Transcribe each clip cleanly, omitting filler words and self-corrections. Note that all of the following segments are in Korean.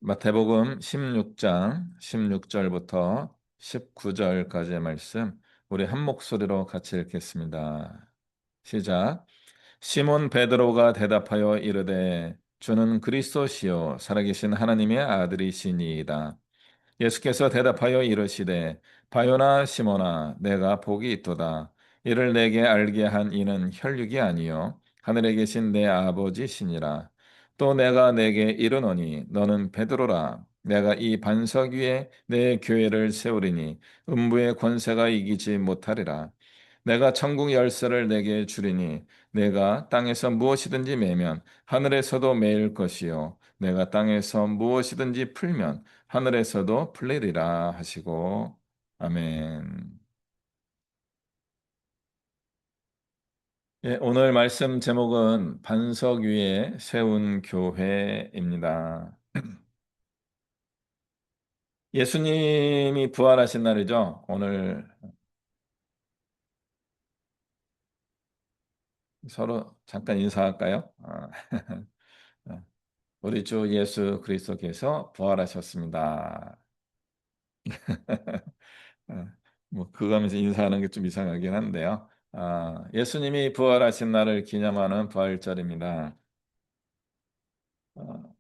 마태복음 16장 16절부터 19절까지의 말씀, 우리 한 목소리로 같이 읽겠습니다. 시작. 시몬 베드로가 대답하여 이르되 주는 그리스도시요 살아계신 하나님의 아들이시니이다. 예수께서 대답하여 이르시되 바요나 시몬아 내가 복이 있도다. 이를 내게 알게 한 이는 혈육이 아니요 하늘에 계신 내 아버지시니라. 또 내가 내게 이르노니 너는 베드로라. 내가 이 반석 위에 내 교회를 세우리니 음부의 권세가 이기지 못하리라. 내가 천국 열쇠를 내게 주리니 내가 땅에서 무엇이든지 매면 하늘에서도 매일 것이요 내가 땅에서 무엇이든지 풀면 하늘에서도 풀리리라 하시고 아멘. 예, 오늘 말씀 제목은 반석 위에 세운 교회입니다. 예수님이 부활하신 날이죠. 오늘 서로 잠깐 인사할까요? 우리 주 예수 그리스도께서 부활하셨습니다. 아, 뭐 그거 하면서 인사하는 게 좀 이상하긴 한데요. 예수님이 부활하신 날을 기념하는 부활절입니다. 아,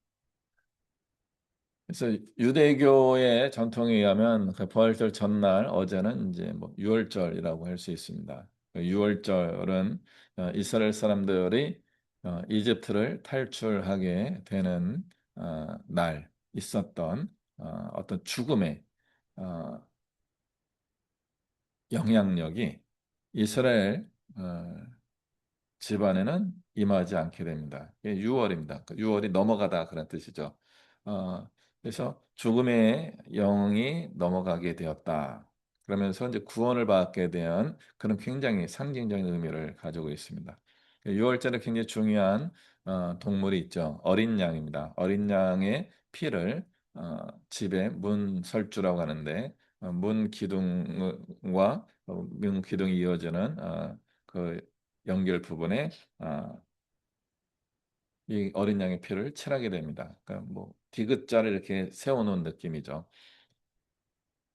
그래서 유대교의 전통에 의하면 그 부활절 전날 어제는 이제 뭐 유월절이라고 할 수 있습니다. 그 유월절은 이스라엘 사람들이 이집트를 탈출하게 되는 날 있었던 어떤 죽음의 어, 영향력이 이스라엘 어, 집안에는 임하지 않게 됩니다. 이게 유월입니다. 유월이 넘어가다 그런 뜻이죠. 어, 그래서 죽음의 영이 넘어가게 되었다. 그러면서 이제 구원을 받게 된 그런 굉장히 상징적인 의미를 가지고 있습니다. 유월절에 굉장히 중요한 동물이 있죠. 어린 양입니다. 어린 양의 피를 집에 문설주라고 하는데 문 기둥과 문 기둥이 이어지는 그 연결 부분에 아, 이 어린 양의 피를 칠하게 됩니다. 그러니까 뭐 디귿자를 이렇게 세워놓은 느낌이죠.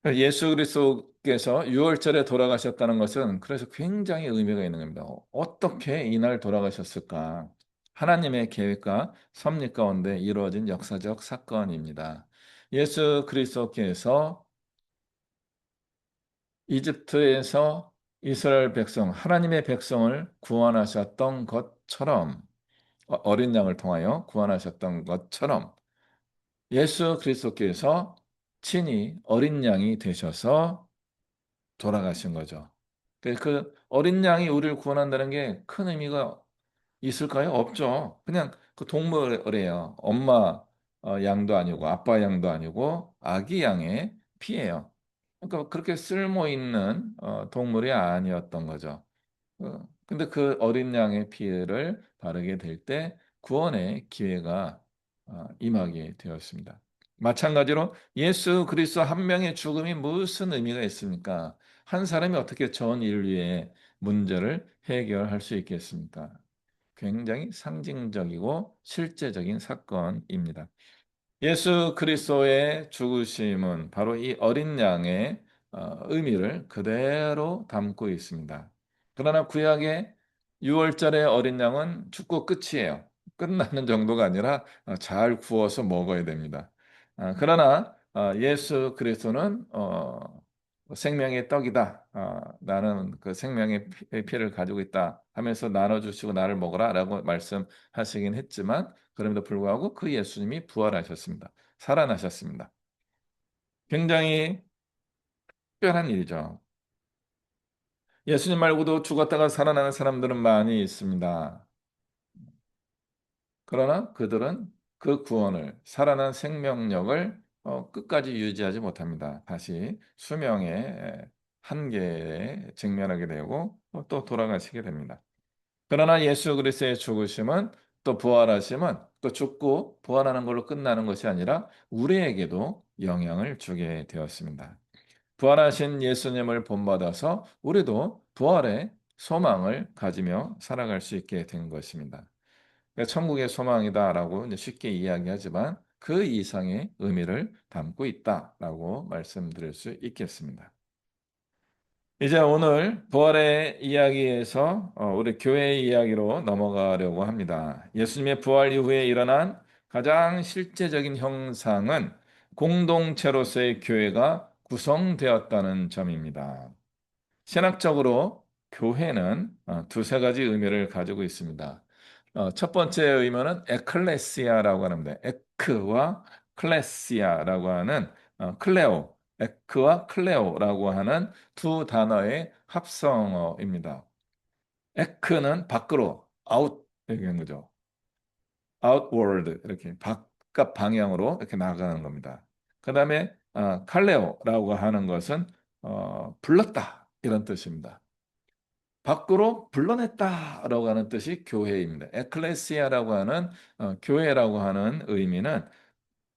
그러니까 예수 그리스도께서 6월절에 돌아가셨다는 것은 그래서 굉장히 의미가 있는 겁니다. 어떻게 이날 돌아가셨을까? 하나님의 계획과 섭리 가운데 이루어진 역사적 사건입니다. 예수 그리스도께서 이집트에서 이스라엘 백성, 하나님의 백성을 구원하셨던 것처럼 어린 양을 통하여 구원하셨던 것처럼 예수 그리스도께서 친히 어린 양이 되셔서 돌아가신 거죠. 그 어린 양이 우리를 구원한다는 게 큰 의미가 있을까요? 없죠. 그냥 그 동물이에요. 엄마 양도 아니고 아빠 양도 아니고 아기 양의 피예요. 그러니까 그렇게 쓸모 있는 동물이 아니었던 거죠. 근데 그 어린 양의 피를 바르게 될 때 구원의 기회가 임하게 되었습니다. 마찬가지로 예수 그리스도 한 명의 죽음이 무슨 의미가 있습니까? 한 사람이 어떻게 전 인류의 문제를 해결할 수 있겠습니까? 굉장히 상징적이고 실제적인 사건입니다. 예수 그리스도의 죽으심은 바로 이 어린 양의 의미를 그대로 담고 있습니다. 그러나 구약의 6월절의 어린 양은 죽고 끝이에요. 끝나는 정도가 아니라 잘 구워서 먹어야 됩니다. 그러나 예수 그리스도는 생명의 떡이다. 나는 그 생명의 피를 가지고 있다 하면서 나눠주시고 나를 먹어라라고 말씀하시긴 했지만 그럼에도 불구하고 그 예수님이 부활하셨습니다. 살아나셨습니다. 굉장히 특별한 일이죠. 예수님 말고도 죽었다가 살아나는 사람들은 많이 있습니다. 그러나 그들은 그 구원을, 살아난 생명력을 끝까지 유지하지 못합니다. 다시 수명의 한계에 직면하게 되고 또 돌아가시게 됩니다. 그러나 예수 그리스도의 죽으심은 또 부활하심은 또 죽고 부활하는 걸로 끝나는 것이 아니라 우리에게도 영향을 주게 되었습니다. 부활하신 예수님을 본받아서 우리도 부활의 소망을 가지며 살아갈 수 있게 된 것입니다. 그러니까 천국의 소망이다라고 이제 쉽게 이야기하지만 그 이상의 의미를 담고 있다라고 말씀드릴 수 있겠습니다. 이제 오늘 부활의 이야기에서 우리 교회의 이야기로 넘어가려고 합니다. 예수님의 부활 이후에 일어난 가장 실제적인 형상은 공동체로서의 교회가 구성되었다는 점입니다. 신학적으로 교회는 두세 가지 의미를 가지고 있습니다. 첫 번째 의미는 에클레시아라고 하는데, 에크와 클레시아라고 하는 클레오, 에크와 클레오라고 하는 두 단어의 합성어입니다. 에크는 밖으로, 아웃, 이렇게 하는 거죠. outward, 이렇게 바깥 방향으로 이렇게 나가는 겁니다. 그 다음에 칼레오라고 하는 것은 불렀다, 이런 뜻입니다. 밖으로 불러냈다라고 하는 뜻이 교회입니다. 에클레시아라고 하는 교회라고 하는 의미는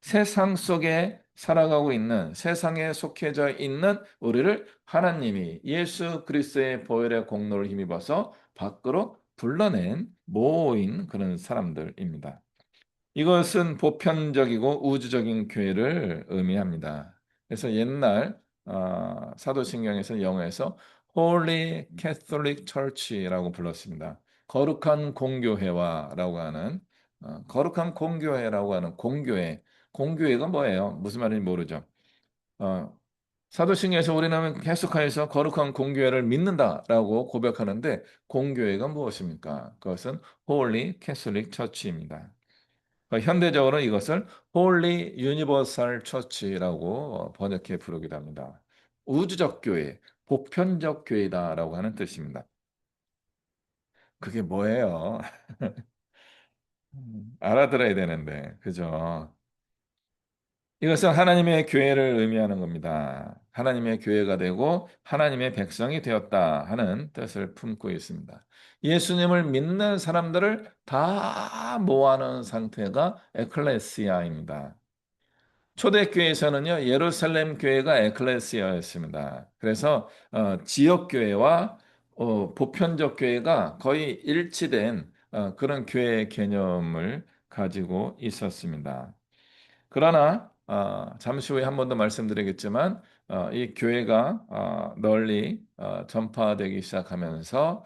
세상 속에 살아가고 있는 세상에 속해져 있는 우리를 하나님이 예수 그리스도의 보혈의 공로를 힘입어서 밖으로 불러낸 모인 그런 사람들입니다. 이것은 보편적이고 우주적인 교회를 의미합니다. 그래서 옛날 사도신경에서 영어에서 Holy Catholic Church라고 불렀습니다. 거룩한 공교회와라고 하는 거룩한 공교회라고 하는 공교회. 공교회가 뭐예요? 무슨 말인지 모르죠. 어, 사도신경에서 우리는 계속해서 거룩한 공교회를 믿는다라고 고백하는데 공교회가 무엇입니까? 그것은 Holy Catholic Church입니다. 현대적으로 이것을 Holy Universal Church라고 번역해 부르기도 합니다. 우주적 교회, 보편적 교회다라고 하는 뜻입니다. 그게 뭐예요? 알아들어야 되는데, 그죠? 이것은 하나님의 교회를 의미하는 겁니다. 하나님의 교회가 되고 하나님의 백성이 되었다 하는 뜻을 품고 있습니다. 예수님을 믿는 사람들을 다 모아놓은 상태가 에클레시아입니다. 초대교회에서는요, 예루살렘 교회가 에클레시아였습니다. 그래서 지역 교회와 보편적 교회가 거의 일치된 그런 교회 개념을 가지고 있었습니다. 그러나 잠시 후에 한 번 더 말씀드리겠지만 이 교회가 널리 전파되기 시작하면서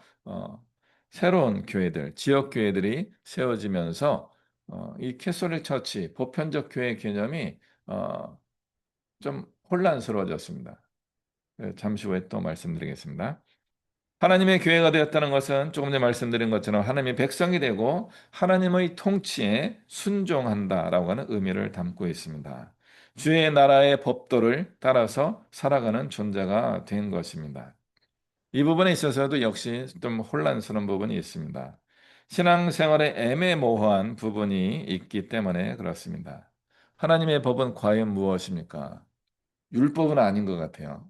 새로운 교회들, 지역 교회들이 세워지면서 이 캐톨릭 처치, 보편적 교회 개념이 어, 좀 혼란스러워졌습니다. 잠시 후에 또 말씀드리겠습니다. 하나님의 교회가 되었다는 것은 조금 전에 말씀드린 것처럼 하나님의 백성이 되고 하나님의 통치에 순종한다라고 하는 의미를 담고 있습니다. 주의 나라의 법도를 따라서 살아가는 존재가 된 것입니다. 이 부분에 있어서도 역시 좀 혼란스러운 부분이 있습니다. 신앙생활에 애매모호한 부분이 있기 때문에 그렇습니다. 하나님의 법은 과연 무엇입니까? 율법은 아닌 것 같아요.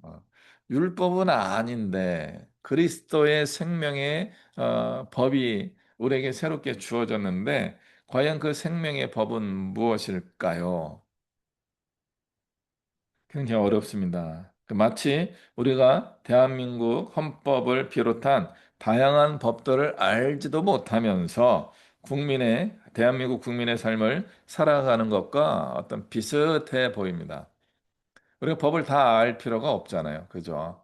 율법은 아닌데 그리스도의 생명의 법이 우리에게 새롭게 주어졌는데 과연 그 생명의 법은 무엇일까요? 굉장히 어렵습니다. 마치 우리가 대한민국 헌법을 비롯한 다양한 법들을 알지도 못하면서 대한민국 국민의 삶을 살아가는 것과 어떤 비슷해 보입니다. 우리가 법을 다 알 필요가 없잖아요. 그죠?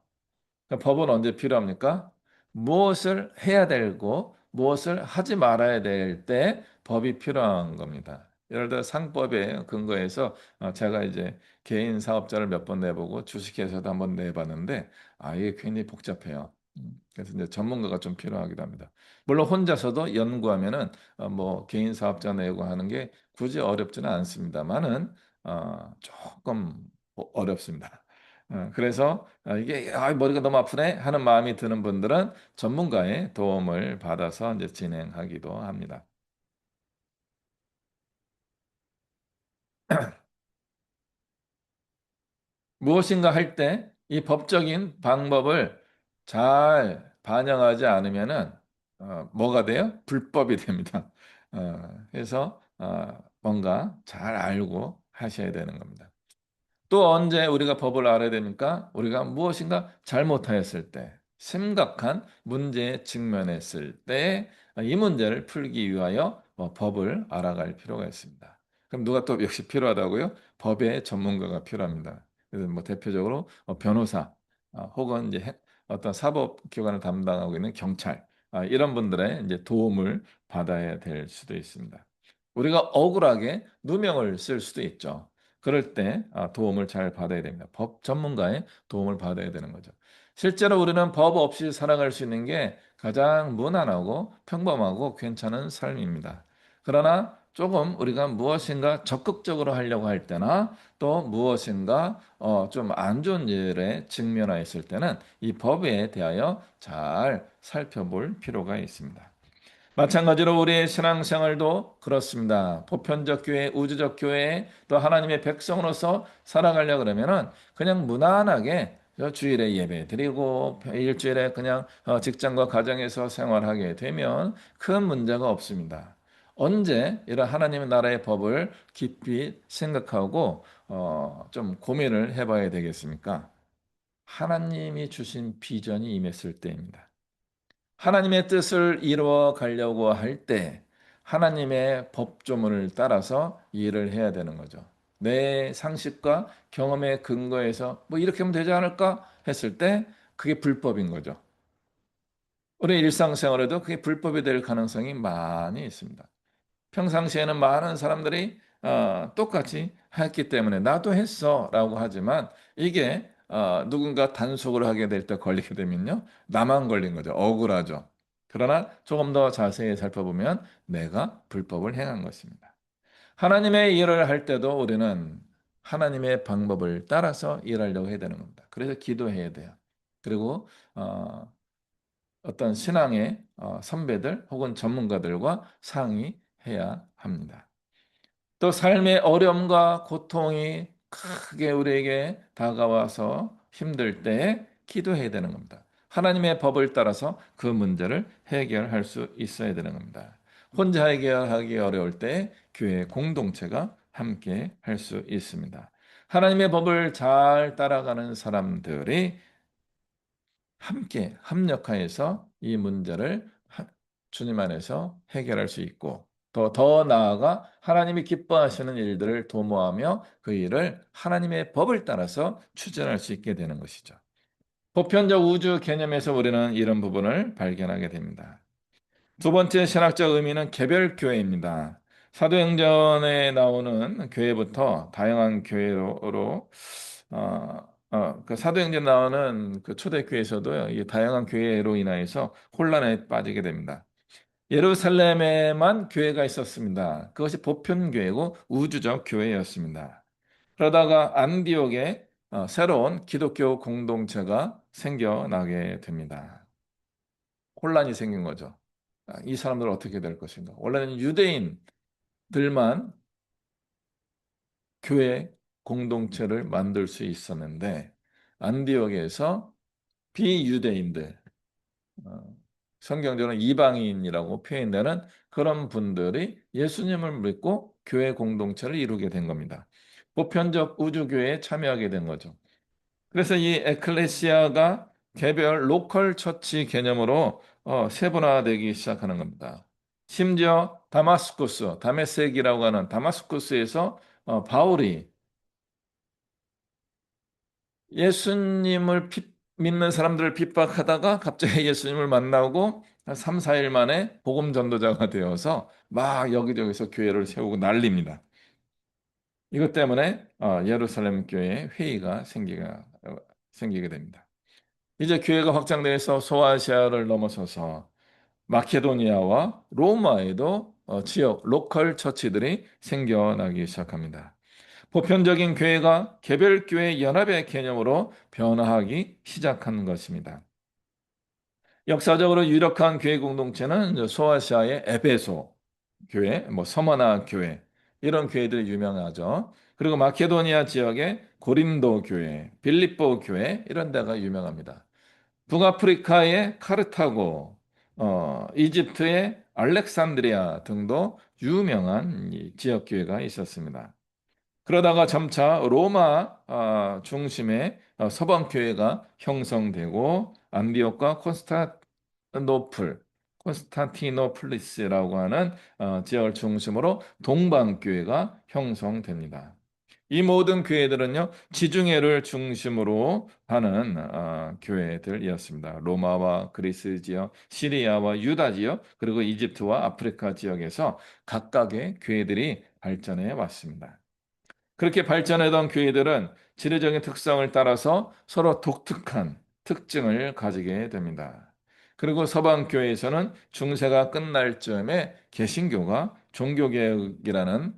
그러니까 법은 언제 필요합니까? 무엇을 해야 되고 무엇을 하지 말아야 될 때 법이 필요한 겁니다. 예를 들어 상법에 근거해서 제가 이제 개인 사업자를 몇 번 내보고 주식회사도 한번 내봤는데 이게 굉장히 복잡해요. 그래서 이제 전문가가 좀 필요하기도 합니다. 물론 혼자서도 연구하면은 뭐 개인 사업자 내고 하는 게 굳이 어렵지는 않습니다만은 조금 어렵습니다. 그래서 이게 머리가 너무 아프네 하는 마음이 드는 분들은 전문가의 도움을 받아서 이제 진행하기도 합니다. 무엇인가 할 때 이 법적인 방법을 잘 반영하지 않으면은 뭐가 돼요? 불법이 됩니다. 그래서 뭔가 잘 알고 하셔야 되는 겁니다. 또 언제 우리가 법을 알아야 됩니까? 우리가 무엇인가 잘못하였을 때, 심각한 문제에 직면했을 때, 이 문제를 풀기 위하여 법을 알아갈 필요가 있습니다. 그럼 누가 또 역시 필요하다고요? 법의 전문가가 필요합니다. 그래서 뭐 대표적으로 변호사 혹은 이제 어떤 사법기관을 담당하고 있는 경찰 이런 분들의 이제 도움을 받아야 될 수도 있습니다. 우리가 억울하게 누명을 쓸 수도 있죠. 그럴 때 도움을 잘 받아야 됩니다. 법 전문가의 도움을 받아야 되는 거죠. 실제로 우리는 법 없이 살아갈 수 있는 게 가장 무난하고 평범하고 괜찮은 삶입니다. 그러나 조금 우리가 무엇인가 적극적으로 하려고 할 때나 또 무엇인가 좀 안 좋은 일에 직면하였을 때는 이 법에 대하여 잘 살펴볼 필요가 있습니다. 마찬가지로 우리의 신앙생활도 그렇습니다. 보편적 교회, 우주적 교회, 또 하나님의 백성으로서 살아가려 그러면은 그냥 무난하게 주일에 예배 드리고 일주일에 그냥 직장과 가정에서 생활하게 되면 큰 문제가 없습니다. 언제 이런 하나님의 나라의 법을 깊이 생각하고 좀 고민을 해봐야 되겠습니까? 하나님이 주신 비전이 임했을 때입니다. 하나님의 뜻을 이루어 가려고 할 때 하나님의 법조문을 따라서 일을 해야 되는 거죠. 내 상식과 경험의 근거에서 뭐 이렇게 하면 되지 않을까 했을 때 그게 불법인 거죠. 우리 일상생활에도 그게 불법이 될 가능성이 많이 있습니다. 평상시에는 많은 사람들이 똑같이 했기 때문에 나도 했어라고 하지만 이게 누군가 단속을 하게 될 때 걸리게 되면요. 나만 걸린 거죠. 억울하죠. 그러나 조금 더 자세히 살펴보면 내가 불법을 행한 것입니다. 하나님의 일을 할 때도 우리는 하나님의 방법을 따라서 일하려고 해야 되는 겁니다. 그래서 기도해야 돼요. 그리고 어, 어떤 신앙의 선배들 혹은 전문가들과 상의해야 합니다. 또 삶의 어려움과 고통이 크게 우리에게 다가와서 힘들 때 기도해야 되는 겁니다. 하나님의 법을 따라서 그 문제를 해결할 수 있어야 되는 겁니다. 혼자 해결하기 어려울 때 교회 공동체가 함께 할 수 있습니다. 하나님의 법을 잘 따라가는 사람들이 함께 합력하여서 이 문제를 주님 안에서 해결할 수 있고 더 나아가 하나님이 기뻐하시는 일들을 도모하며 그 일을 하나님의 법을 따라서 추진할 수 있게 되는 것이죠. 보편적 우주 개념에서 우리는 이런 부분을 발견하게 됩니다. 두 번째 신학적 의미는 개별 교회입니다. 사도행전에 나오는 교회부터 다양한 교회로 그 사도행전 나오는 그 초대교회에서도 이 다양한 교회로 인하여서 혼란에 빠지게 됩니다. 예루살렘에만 교회가 있었습니다. 그것이 보편교회고 우주적 교회였습니다. 그러다가 안디옥에 새로운 기독교 공동체가 생겨나게 됩니다. 혼란이 생긴 거죠. 이 사람들은 어떻게 될 것인가? 원래는 유대인들만 교회 공동체를 만들 수 있었는데 안디옥에서 비유대인들, 어, 성경적으로는 이방인이라고 표현되는 그런 분들이 예수님을 믿고 교회 공동체를 이루게 된 겁니다. 보편적 우주교회에 참여하게 된 거죠. 그래서 이 에클레시아가 개별 로컬 처치 개념으로 세분화되기 시작하는 겁니다. 심지어 다마스쿠스, 다메섹이라고 하는 다마스쿠스에서 바울이 예수님을 믿는 사람들을 핍박하다가 갑자기 예수님을 만나고 한 3, 4일 만에 복음 전도자가 되어서 막 여기저기서 교회를 세우고 난립니다. 이것 때문에 예루살렘 교회에 회의가 생기게 됩니다. 이제 교회가 확장돼서 소아시아를 넘어서서 마케도니아와 로마에도 지역 로컬 처치들이 생겨나기 시작합니다. 보편적인 교회가 개별 교회 연합의 개념으로 변화하기 시작한 것입니다. 역사적으로 유력한 교회 공동체는 소아시아의 에베소 교회, 뭐 서머나 교회 이런 교회들이 유명하죠. 그리고 마케도니아 지역의 고린도 교회, 빌립보 교회 이런 데가 유명합니다. 북아프리카의 카르타고, 이집트의 알렉산드리아 등도 유명한 이 지역 교회가 있었습니다. 그러다가 점차 로마 중심의 서방 교회가 형성되고 안디옥과 콘스탄티노플, 콘스탄티노플리스라고 하는 지역을 중심으로 동방교회가 형성됩니다. 이 모든 교회들은요, 지중해를 중심으로 하는 교회들이었습니다. 로마와 그리스 지역, 시리아와 유다 지역, 그리고 이집트와 아프리카 지역에서 각각의 교회들이 발전해 왔습니다. 그렇게 발전하던 교회들은 지리적인 특성을 따라서 서로 독특한 특징을 가지게 됩니다. 그리고 서방 교회에서는 중세가 끝날 즈음에 개신교가 종교개혁이라는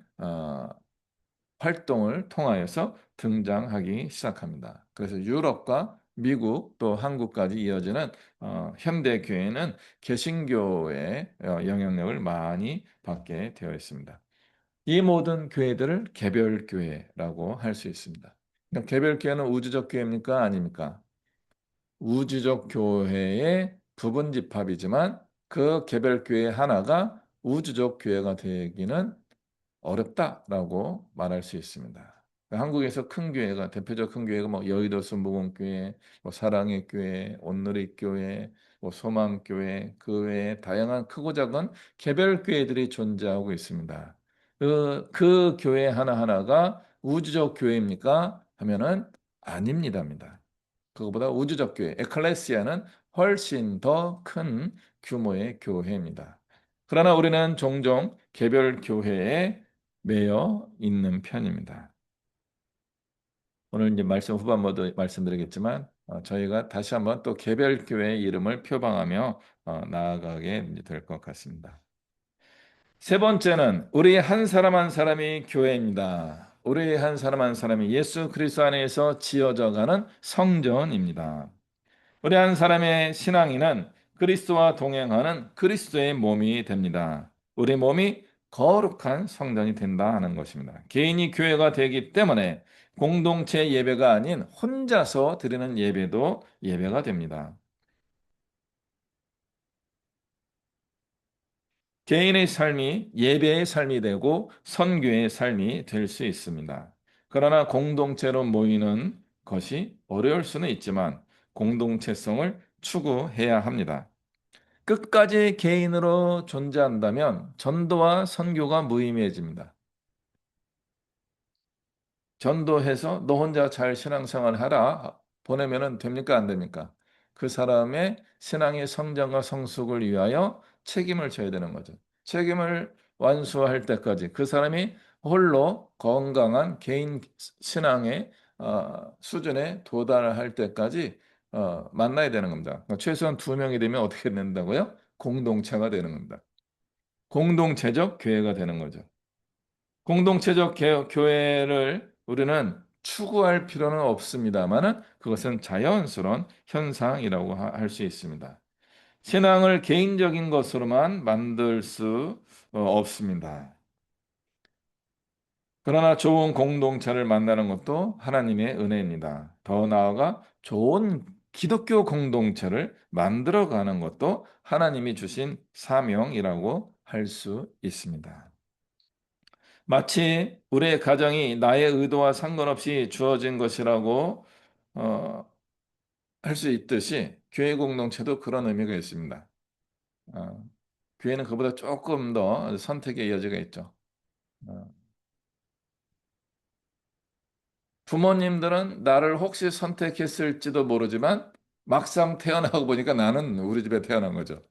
활동을 통하여서 등장하기 시작합니다. 그래서 유럽과 미국 또 한국까지 이어지는 현대 교회는 개신교의 영향력을 많이 받게 되어 있습니다. 이 모든 교회들을 개별교회라고 할 수 있습니다. 그러니까 개별교회는 우주적 교회입니까? 아닙니까? 우주적 교회의 부분 집합이지만 그 개별교회 하나가 우주적 교회가 되기는 어렵다라고 말할 수 있습니다. 한국에서 큰 교회가 대표적 큰 교회가 뭐 여의도 순복음교회, 뭐 사랑의 교회, 온누리 교회, 뭐 소망교회 그 외에 다양한 크고 작은 개별 교회들이 존재하고 있습니다. 그 교회 하나하나가 우주적 교회입니까? 하면은 아닙니다입니다. 그거보다 우주적 교회, 에클레시아는 훨씬 더 큰 규모의 교회입니다. 그러나 우리는 종종 개별 교회에 매여 있는 편입니다. 오늘 이제 말씀 후반부도 말씀드리겠지만 저희가 다시 한번 또 개별 교회의 이름을 표방하며 나아가게 될 것 같습니다. 세 번째는 우리 한 사람 한 사람이 교회입니다. 우리 한 사람 한 사람이 예수 그리스도 안에서 지어져 가는 성전입니다. 우리 한 사람의 신앙인은 그리스도와 동행하는 그리스도의 몸이 됩니다. 우리 몸이 거룩한 성전이 된다 하는 것입니다. 개인이 교회가 되기 때문에 공동체 예배가 아닌 혼자서 드리는 예배도 예배가 됩니다. 개인의 삶이 예배의 삶이 되고 선교의 삶이 될 수 있습니다. 그러나 공동체로 모이는 것이 어려울 수는 있지만 공동체성을 추구해야 합니다. 끝까지 개인으로 존재한다면 전도와 선교가 무의미해집니다. 전도해서 너 혼자 잘 신앙생활 하라 보내면은 됩니까 안 됩니까? 그 사람의 신앙의 성장과 성숙을 위하여 책임을 져야 되는 거죠. 책임을 완수할 때까지 그 사람이 홀로 건강한 개인 신앙의 수준에 도달할 때까지 만나야 되는 겁니다. 그러니까 최소한 두 명이 되면 어떻게 된다고요? 공동체가 되는 겁니다. 공동체적 교회가 되는 거죠. 공동체적 교회를 우리는 추구할 필요는 없습니다만은 그것은 자연스러운 현상이라고 할 수 있습니다. 신앙을 개인적인 것으로만 만들 수 없습니다. 그러나 좋은 공동체를 만나는 것도 하나님의 은혜입니다. 더 나아가 좋은 기독교 공동체를 만들어가는 것도 하나님이 주신 사명이라고 할 수 있습니다. 마치 우리의 가정이 나의 의도와 상관없이 주어진 것이라고 할 수 있듯이 교회 공동체도 그런 의미가 있습니다. 어, 교회는 그보다 조금 더 선택의 여지가 있죠. 어, 부모님들은 나를 혹시 선택했을지도 모르지만 막상 태어나고 보니까 나는 우리 집에 태어난 거죠.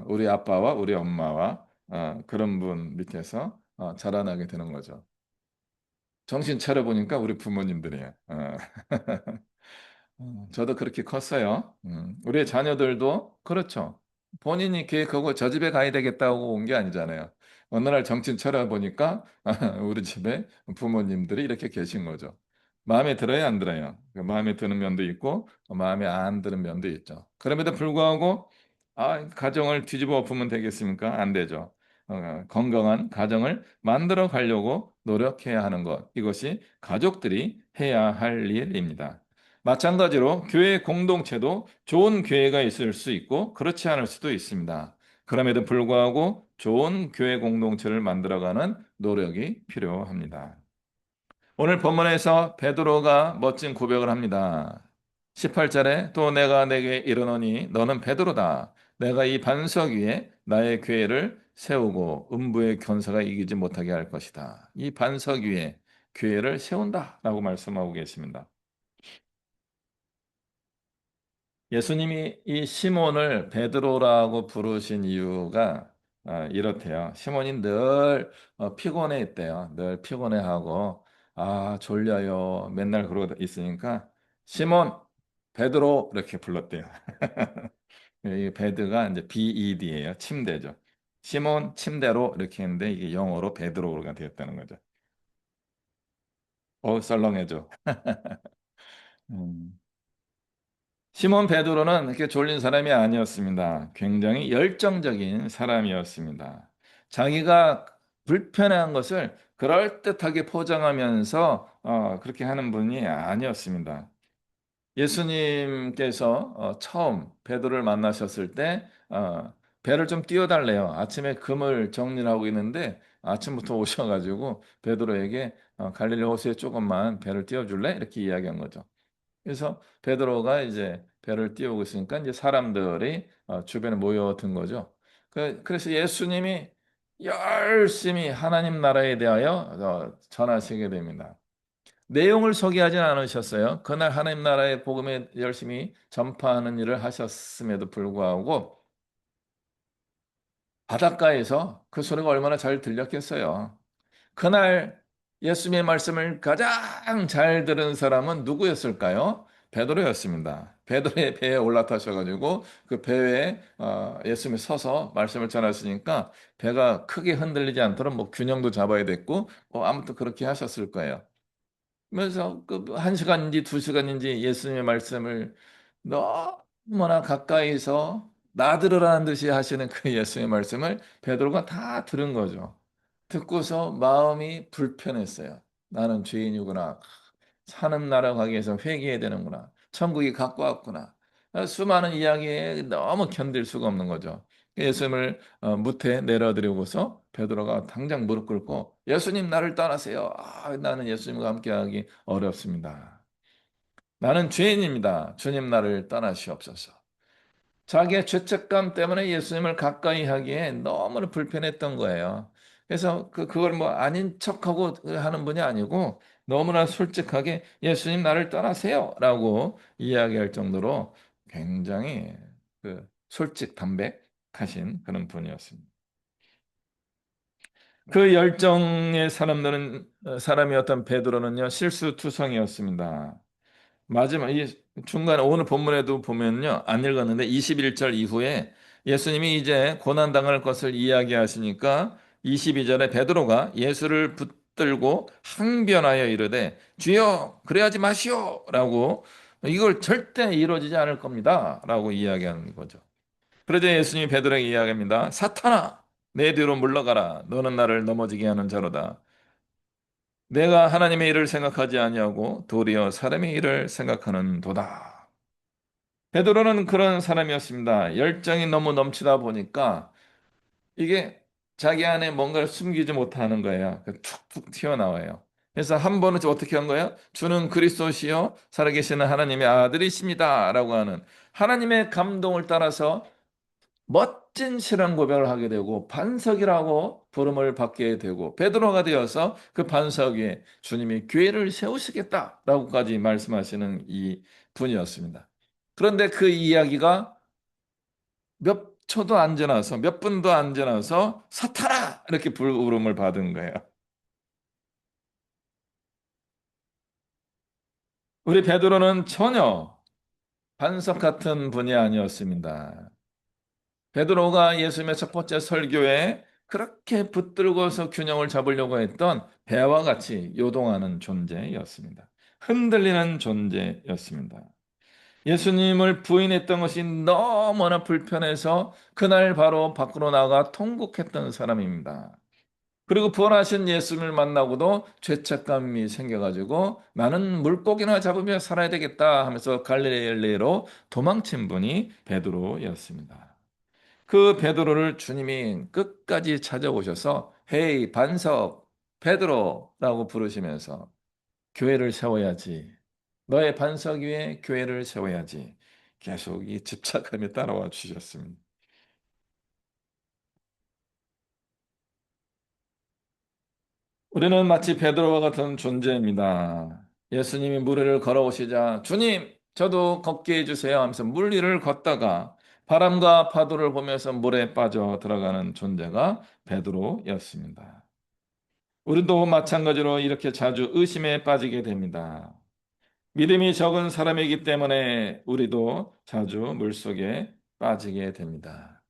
우리 아빠와 우리 엄마와 그런 분 밑에서 자라나게 되는 거죠. 정신 차려 보니까 우리 부모님들이에요. 저도 그렇게 컸어요. 우리의 자녀들도 그렇죠. 본인이 계획하고 저 집에 가야 되겠다고 온 게 아니잖아요. 어느 날 정신 차려 보니까 우리 집에 부모님들이 이렇게 계신 거죠. 마음에 들어요, 안 들어요? 그 마음에 드는 면도 있고 마음에 안 드는 면도 있죠. 그럼에도 불구하고 가정을 뒤집어 엎으면 되겠습니까? 안 되죠. 건강한 가정을 만들어 가려고 노력해야 하는 것. 이것이 가족들이 해야 할 일입니다. 마찬가지로 교회 공동체도 좋은 교회가 있을 수 있고 그렇지 않을 수도 있습니다. 그럼에도 불구하고 좋은 교회 공동체를 만들어가는 노력이 필요합니다. 오늘 본문에서 베드로가 멋진 고백을 합니다. 18절에 또 내가 내게 이르노니 너는 베드로다. 내가 이 반석 위에 나의 교회를 세우고 음부의 권세가 이기지 못하게 할 것이다. 이 반석 위에 교회를 세운다라고 말씀하고 계십니다. 예수님이 이 시몬을 베드로라고 부르신 이유가 이렇대요. 시몬이 늘 피곤해 있대요. 늘 피곤해하고 졸려요. 맨날 그러고 있으니까 시몬 베드로 이렇게 불렀대요. 이 베드가 이제 bed예요. 침대죠. 시몬 침대로 이렇게 했는데 이게 영어로 베드로가 되었다는 거죠. 썰렁해져. 음. 시몬 베드로는 그렇게 졸린 사람이 아니었습니다. 굉장히 열정적인 사람이었습니다. 자기가 불편한 것을 그럴듯하게 포장하면서 그렇게 하는 분이 아니었습니다. 예수님께서 처음 베드로를 만나셨을 때 배를 좀 띄워달래요. 아침에 그물 정리를 하고 있는데 아침부터 오셔가지고 베드로에게 갈릴리 호수에 조금만 배를 띄워줄래? 이렇게 이야기한 거죠. 그래서 베드로가 이제 배를 띄우고 있으니까 이제 사람들이 주변에 모여든 거죠. 그래서 예수님이 열심히 하나님 나라에 대하여 전하시게 됩니다. 내용을 소개하진 않으셨어요. 그날 하나님 나라의 복음에 열심히 전파하는 일을 하셨음에도 불구하고 바닷가에서 그 소리가 얼마나 잘 들렸겠어요. 그날 예수님의 말씀을 가장 잘 들은 사람은 누구였을까요? 베드로였습니다. 베드로의 배에 올라타셔가지고 그 배에 예수님이 서서 말씀을 전하시니까 배가 크게 흔들리지 않도록 뭐 균형도 잡아야 됐고 아무튼 그렇게 하셨을 거예요. 그래서 그 한 시간인지 두 시간인지 예수님의 말씀을 너무나 가까이서 나들으라는 듯이 하시는 그 예수님의 말씀을 베드로가 다 들은 거죠. 듣고서 마음이 불편했어요. 나는 죄인이구나. 사는 나라 가기 위해서 회개해야 되는구나. 천국이 갖고 왔구나. 수많은 이야기에 너무 견딜 수가 없는 거죠. 예수님을 무태 내려드리고서 베드로가 당장 무릎 꿇고 예수님 나를 떠나세요. 나는 예수님과 함께하기 어렵습니다. 나는 죄인입니다. 주님 나를 떠나시옵소서. 자기의 죄책감 때문에 예수님을 가까이 하기에 너무나 불편했던 거예요. 그래서 그걸 뭐 아닌 척하고 하는 분이 아니고 너무나 솔직하게 예수님 나를 떠나세요 라고 이야기할 정도로 굉장히 솔직 담백하신 그런 분이었습니다. 그 열정의 사람이었던 베드로는요 실수투성이었습니다. 마지막 이 중간에 오늘 본문에도 보면요. 안 읽었는데 21절 이후에 예수님이 이제 고난 당할 것을 이야기하시니까 22절에 베드로가 예수를 붙들고 항변하여 이르되 주여 그래하지 마시오라고 이걸 절대 이루어지지 않을 겁니다라고 이야기하는 거죠. 그러자 예수님이 베드로에게 이야기합니다. 사탄아 내 뒤로 물러가라 너는 나를 넘어지게 하는 자로다. 내가 하나님의 일을 생각하지 아니하고 도리어 사람의 일을 생각하는 도다. 베드로는 그런 사람이었습니다. 열정이 너무 넘치다 보니까 이게 자기 안에 뭔가를 숨기지 못하는 거예요. 툭툭 튀어나와요. 그래서 한 번은 어떻게 한 거예요? 주는 그리스도시요 살아계시는 하나님의 아들이십니다라고 하는 하나님의 감동을 따라서 멋진 신앙 고백을 하게 되고 반석이라고 부름을 받게 되고 베드로가 되어서 그 반석 위에 주님이 교회를 세우시겠다라고까지 말씀하시는 이 분이었습니다. 그런데 그 이야기가 몇 초도 안 지나서 몇 분도 안 지나서 사탄아 이렇게 부름을 받은 거예요. 우리 베드로는 전혀 반석 같은 분이 아니었습니다. 베드로가 예수님의 첫 번째 설교에 그렇게 붙들고서 균형을 잡으려고 했던 배와 같이 요동하는 존재였습니다. 흔들리는 존재였습니다. 예수님을 부인했던 것이 너무나 불편해서 그날 바로 밖으로 나가 통곡했던 사람입니다. 그리고 부활하신 예수님을 만나고도 죄책감이 생겨가지고 나는 물고기나 잡으며 살아야 되겠다 하면서 갈릴리로 도망친 분이 베드로였습니다. 그 베드로를 주님이 끝까지 찾아오셔서 헤이 반석 베드로라고 부르시면서 교회를 세워야지. 너의 반석 위에 교회를 세워야지. 계속 이 집착하며 따라와 주셨습니다. 우리는 마치 베드로와 같은 존재입니다. 예수님이 물 위를 걸어오시자 주님, 저도 걷게 해주세요 하면서 물 위를 걷다가 바람과 파도를 보면서 물에 빠져 들어가는 존재가 베드로였습니다. 우리도 마찬가지로 이렇게 자주 의심에 빠지게 됩니다. 믿음이 적은 사람이기 때문에 우리도 자주 물속에 빠지게 됩니다.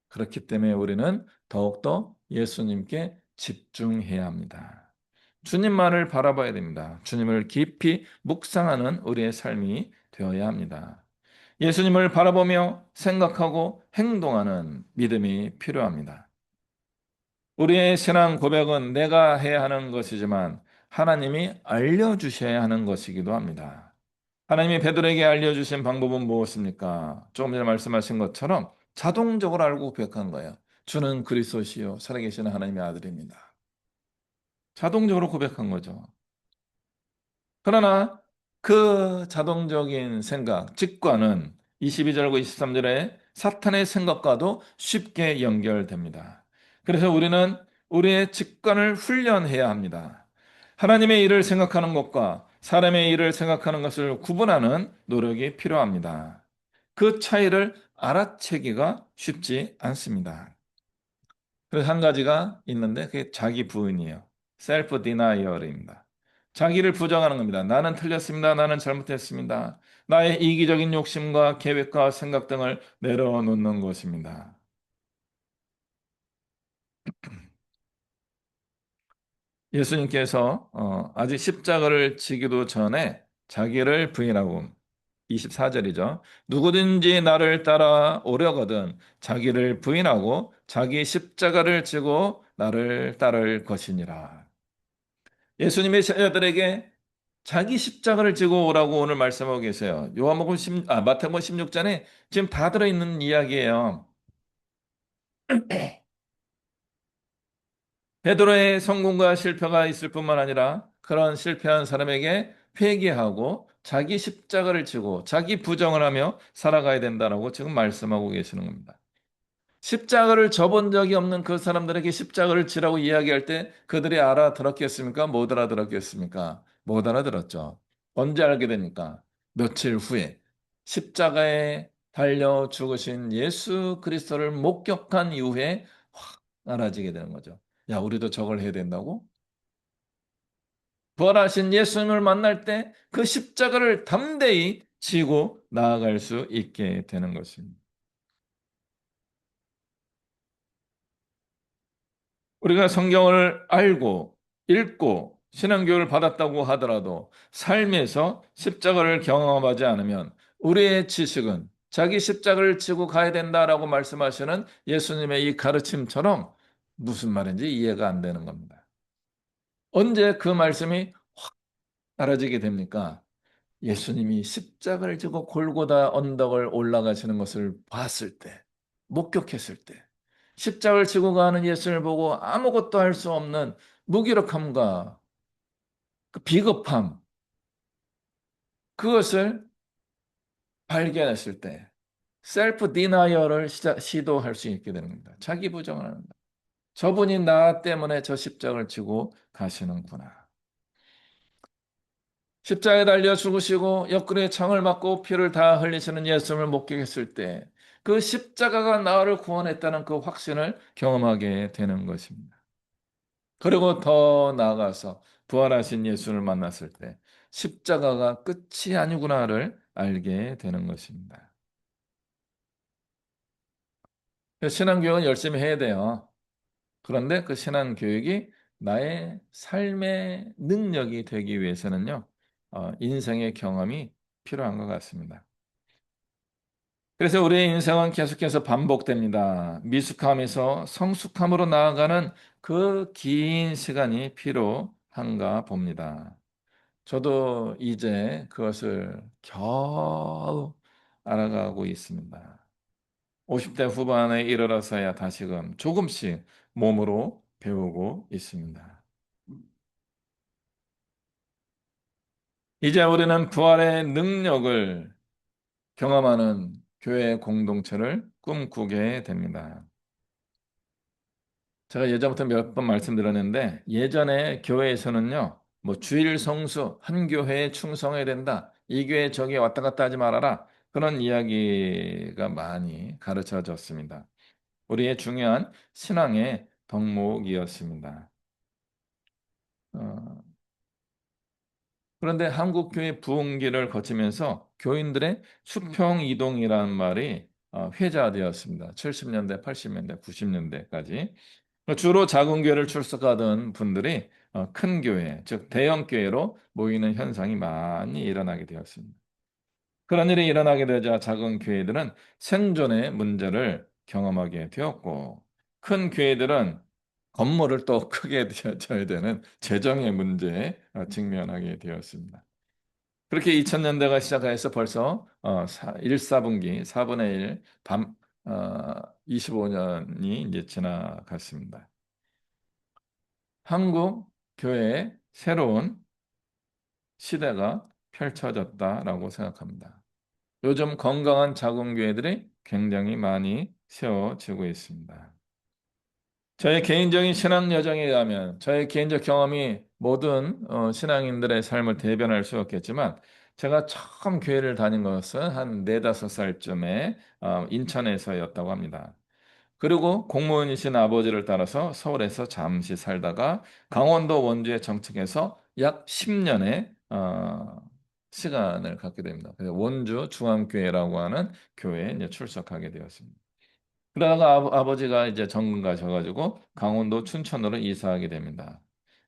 그렇기 때문에 우리는 더욱더 예수님께 집중해야 합니다. 주님만을 바라봐야 됩니다. 주님을 깊이 묵상하는 우리의 삶이 되어야 합니다. 예수님을 바라보며 생각하고 행동하는 믿음이 필요합니다. 우리의 신앙 고백은 내가 해야 하는 것이지만 하나님이 알려주셔야 하는 것이기도 합니다. 하나님이 베드로에게 알려주신 방법은 무엇입니까? 조금 전에 말씀하신 것처럼 자동적으로 알고 고백한 거예요. 주는 그리스도시요 살아계시는 하나님의 아들입니다. 자동적으로 고백한 거죠. 그러나 그 자동적인 생각, 직관은 22절과 23절에 사탄의 생각과도 쉽게 연결됩니다. 그래서 우리는 우리의 직관을 훈련해야 합니다. 하나님의 일을 생각하는 것과 사람의 일을 생각하는 것을 구분하는 노력이 필요합니다. 그 차이를 알아채기가 쉽지 않습니다. 그래서 한 가지가 있는데 그게 자기 부인이에요. 셀프 디나이얼입니다. 자기를 부정하는 겁니다. 나는 틀렸습니다. 나는 잘못했습니다. 나의 이기적인 욕심과 계획과 생각 등을 내려놓는 것입니다. 예수님께서 아직 십자가를 지기도 전에 자기를 부인하고 24절이죠. 누구든지 나를 따라 오려거든 자기를 부인하고 자기 십자가를 지고 나를 따를 것이니라. 예수님의 제자들에게 자기 십자가를 지고 오라고 오늘 말씀하고 계세요. 마태복음 16장에 지금 다 들어있는 이야기예요. 베드로의 성공과 실패가 있을 뿐만 아니라 그런 실패한 사람에게 회개하고 자기 십자가를 지고 자기 부정을 하며 살아가야 된다라고 지금 말씀하고 계시는 겁니다. 십자가를 져본 적이 없는 그 사람들에게 십자가를 지라고 이야기할 때 그들이 알아들었겠습니까? 못 알아들었겠습니까? 못 알아들었죠. 언제 알게 됩니까? 며칠 후에 십자가에 달려 죽으신 예수 그리스도를 목격한 이후에 확 알아지게 되는 거죠. 야, 우리도 저걸 해야 된다고? 부활하신 예수님을 만날 때 그 십자가를 담대히 지고 나아갈 수 있게 되는 것입니다. 우리가 성경을 알고 읽고 신앙교육을 받았다고 하더라도 삶에서 십자가를 경험하지 않으면 우리의 지식은 자기 십자가를 지고 가야 된다라고 말씀하시는 예수님의 이 가르침처럼 무슨 말인지 이해가 안 되는 겁니다. 언제 그 말씀이 사라지게 됩니까? 예수님이 십자가를 지고 골고다 언덕을 올라가시는 것을 봤을 때, 목격했을 때, 십자가를 지고 가는 예수님을 보고 아무것도 할 수 없는 무기력함과 그 비겁함, 그것을 발견했을 때, 셀프 디나이어를 시도할 수 있게 되는 겁니다. 자기 부정을 하는 다 저분이 나 때문에 저 십자가를 지고 가시는구나. 십자가에 달려 죽으시고 옆구리에 창을 맞고 피를 다 흘리시는 예수님을 목격했을 때 그 십자가가 나를 구원했다는 그 확신을 경험하게 되는 것입니다. 그리고 더 나아가서 부활하신 예수를 만났을 때 십자가가 끝이 아니구나를 알게 되는 것입니다. 신앙교육은 열심히 해야 돼요. 그런데 그 신앙교육이 나의 삶의 능력이 되기 위해서는요, 인생의 경험이 필요한 것 같습니다. 그래서 우리의 인생은 계속해서 반복됩니다. 미숙함에서 성숙함으로 나아가는 그 긴 시간이 필요한가 봅니다. 저도 이제 그것을 겨우 알아가고 있습니다. 50대 후반에 이르러서야 다시금 조금씩 몸으로 배우고 있습니다. 이제 우리는 부활의 능력을 경험하는 교회 공동체를 꿈꾸게 됩니다. 제가 예전부터 몇 번 말씀드렸는데 예전에 교회에서는요, 뭐 주일 성수, 한 교회에 충성해야 된다. 이 교회 저기 왔다 갔다 하지 말아라. 그런 이야기가 많이 가르쳐졌습니다. 우리의 중요한 신앙의 덕목이었습니다. 어, 그런데 한국 교회 부흥기를 거치면서 교인들의 수평 이동이라는 말이 회자되었습니다. 70년대, 80년대, 90년대까지. 주로 작은 교회를 출석하던 분들이 큰 교회, 즉 대형 교회로 모이는 현상이 많이 일어나게 되었습니다. 그런 일이 일어나게 되자 작은 교회들은 생존의 문제를 경험하게 되었고, 큰 교회들은 건물을 또 크게 지어야 되는 재정의 문제에 직면하게 되었습니다. 그렇게 2000년대가 시작해서 벌써 1, 4분기, 4분의 1, 25년이 이제 지나갔습니다. 한국 교회의 새로운 시대가 펼쳐졌다라고 생각합니다. 요즘 건강한 작은 교회들이 굉장히 많이 세워지고 있습니다. 저의 개인적인 신앙 여정에 의하면 저의 개인적 경험이 모든 신앙인들의 삶을 대변할 수 없겠지만 제가 처음 교회를 다닌 것은 한 네다섯 살쯤에 인천에서였다고 합니다. 그리고 공무원이신 아버지를 따라서 서울에서 잠시 살다가 강원도 원주에 정착해서 약 10년의 시간을 갖게 됩니다. 그래서 원주 중앙교회라고 하는 교회에 이제 출석하게 되었습니다. 그러다가 아버지가 이제 전금 가셔가지고 강원도 춘천으로 이사하게 됩니다.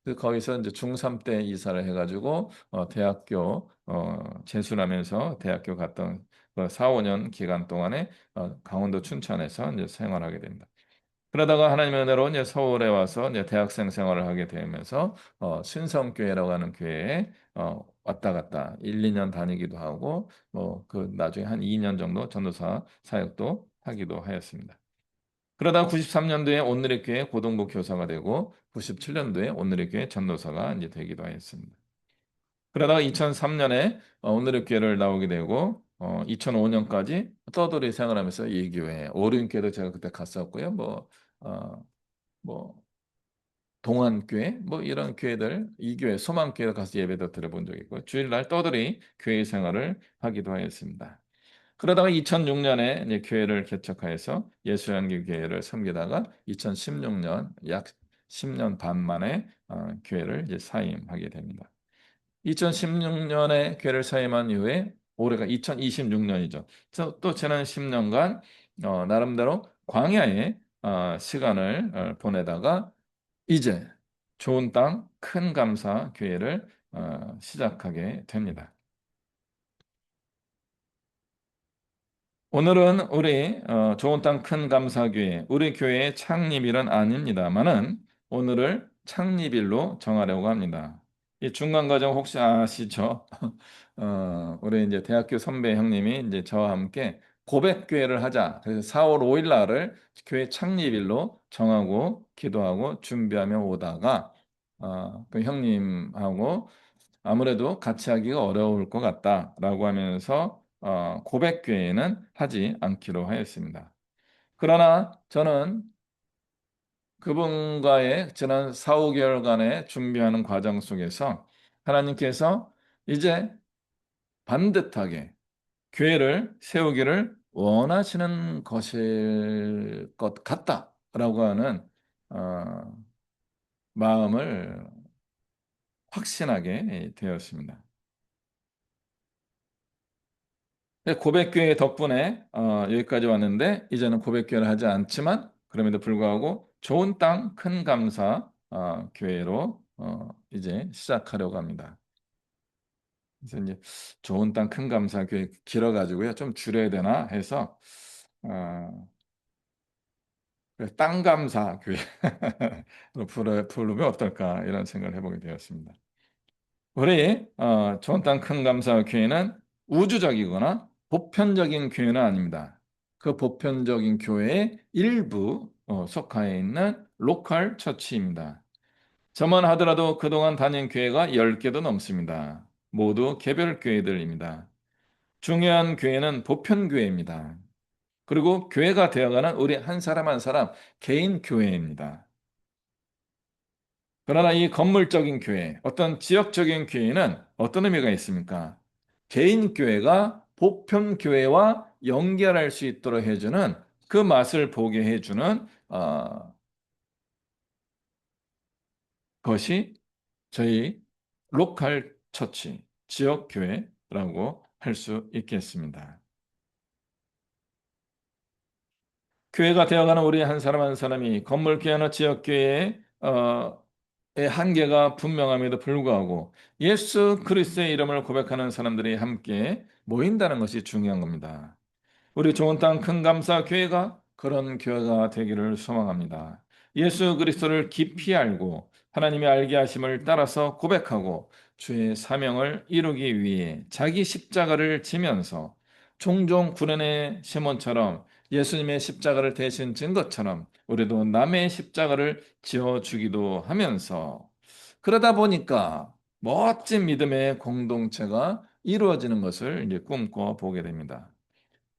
그 거기서 이제 중3 때 이사를 해가지고 대학교 재수하면서 대학교 갔던 그 4, 5년 기간 동안에 강원도 춘천에서 이제 생활하게 됩니다. 그러다가 하나님의 은혜로 이제 서울에 와서 이제 대학생 생활을 하게 되면서 신성교회라고 하는 교회에 왔다 갔다 1, 2년 다니기도 하고 뭐 그 나중에 한 2년 정도 전도사 사역도 하기도 하였습니다. 그러다가 93년도에 온누리 교회 고등부 교사가 되고 97년도에 온누리 교회 전도사가 이제 되기도 하였습니다. 그러다가 2003년에 온누리 교회를 나오게 되고 2005년까지 떠돌이 생활하면서 이 교회 오륜교회도 제가 그때 갔었고요. 어, 뭐 동안교회 뭐 이런 교회들 이 교회 소망교회 가서 예배도 들어본 적이 있고 주일날 떠돌이 교회 생활을 하기도 하였습니다. 그러다가 2006년에 이제 교회를 개척하여서 예수연기 교회를 섬기다가 2016년 약 10년 반 만에 교회를 이제 사임하게 됩니다. 2016년에 교회를 사임한 이후에 올해가 2026년이죠. 또 지난 10년간 나름대로 광야의 시간을 보내다가 이제 좋은 땅 큰 감사 교회를 시작하게 됩니다. 오늘은 우리 좋은 땅 큰 감사교회 우리 교회의 창립일은 아닙니다만은 오늘을 창립일로 정하려고 합니다. 이 중간 과정 혹시 아시죠? 우리 이제 대학교 선배 형님이 이제 저와 함께 고백교회를 하자. 그래서 4월 5일 날을 교회 창립일로 정하고 기도하고 준비하며 오다가 그 형님하고 아무래도 같이 하기가 어려울 것 같다라고 하면서 고백교회는 하지 않기로 하였습니다. 그러나 저는 그분과의 지난 4, 5개월간의 준비하는 과정 속에서 하나님께서 이제 반듯하게 교회를 세우기를 원하시는 것일 것 같다라고 하는 어, 마음을 확신하게 되었습니다. 고백교회 덕분에 여기까지 왔는데 이제는 고백교회를 하지 않지만 그럼에도 불구하고 좋은 땅 큰 감사 교회로 이제 시작하려고 합니다. 그래서 이제 좋은 땅 큰 감사 교회 길어가지고요 좀 줄여야 되나 해서 어, 땅 감사 교회로 부르면 어떨까 이런 생각을 해보게 되었습니다. 우리 좋은 땅 큰 감사 교회는 우주적이거나 보편적인 교회는 아닙니다. 그 보편적인 교회의 일부 속하에 있는 로컬 처치입니다. 저만 하더라도 그동안 다닌 교회가 10개도 넘습니다. 모두 개별 교회들입니다. 중요한 교회는 보편 교회입니다. 그리고 교회가 되어가는 우리 한 사람 한 사람 개인 교회입니다. 그러나 이 건물적인 교회, 어떤 지역적인 교회는 어떤 의미가 있습니까? 개인 교회가 보편 교회와 연결할 수 있도록 해주는 그 맛을 보게 해주는 것이 저희 로컬 처치, 지역 교회라고 할 수 있겠습니다. 교회가 되어가는 우리 한 사람 한 사람이 건물 교회나 지역 교회의 의 한계가 분명함에도 불구하고 예수 그리스도의 이름을 고백하는 사람들이 함께 모인다는 것이 중요한 겁니다. 우리 좋은 땅 큰 감사 교회가 그런 교회가 되기를 소망합니다. 예수 그리스도를 깊이 알고 하나님의 알게 하심을 따라서 고백하고 주의 사명을 이루기 위해 자기 십자가를 지면서 종종 구련의 시몬처럼 예수님의 십자가를 대신 진 것처럼 우리도 남의 십자가를 지어 주기도 하면서 그러다 보니까 멋진 믿음의 공동체가 이루어지는 것을 이제 꿈꿔 보게 됩니다.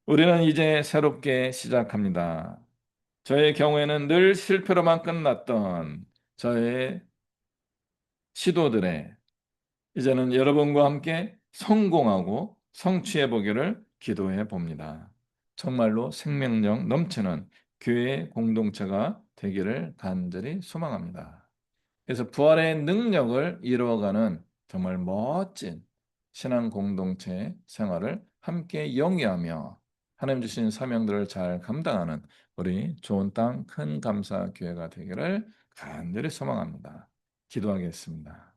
우리는 이제 새롭게 시작합니다. 저의 경우에는 늘 실패로만 끝났던 저의 시도들에 이제는 여러분과 함께 성공하고 성취해 보기를 기도해 봅니다. 정말로 생명력 넘치는 교회 공동체가 되기를 간절히 소망합니다. 그래서 부활의 능력을 이루어가는 정말 멋진 신앙 공동체 생활을 함께 영위하며 하나님 주신 사명들을 잘 감당하는 우리 좋은 땅 큰 감사 교회가 되기를 간절히 소망합니다. 기도하겠습니다.